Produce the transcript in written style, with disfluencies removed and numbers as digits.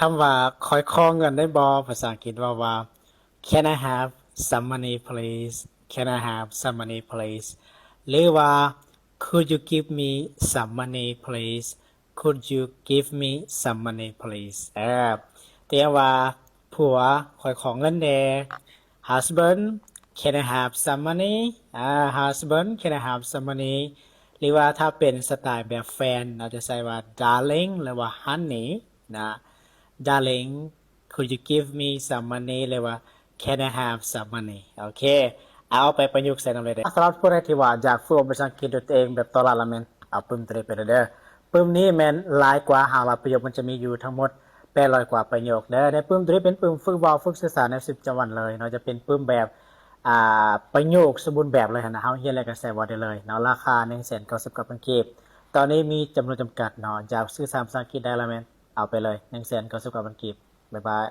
ำว่าขอยขอเงินได้บ่ภาษาอังกฤษว่า Can I have some money please Can I have some money please หรือว่า Could you give me some money please Could you give me some money please แต่ว่าผัวขอยขอเงินแน่ Husband Can I have some money Husband Can I have some money หรือว่าถ้าเป็นสไตล์แบบแฟนเราจะใช้ว่า Darling หรือว่า Honey นะ Darling Could you give me some money หรือว่า Can I have some money โอเคเอาไปประยุกต์ใส่นำเลยเด้สำหรับผู้ใดที่ว่าอยากฝึกภาษาอังกฤษด้วยตัวเองแบบตลอดละแม่นเอาปึ้มตัวนี้ไปเด้อปึ้มนี้แม่นหลายกว่า500ประโยคมันจะมีอยู่ทั้งหมด800กว่าประโยคเด้อในปึ้มตัวนี้เป็นปึ้มฝึกเว้าฝึกสื่อสารใน10จังหวัดเลยเนาะจะเป็นปึ้มแบบประโยคสมบูรณ์แบบเลยนะเฮาเรียนแล้วก็ใช้บ่ได้เลยเนาะราคา 199,000 กีบตอนนี้มีจำนวนจำกัดเนาะอยากสื่อสารภาษาอังกฤษได้ละแม่นเอาไปเลย 199,000 กีบบ๊ายบาย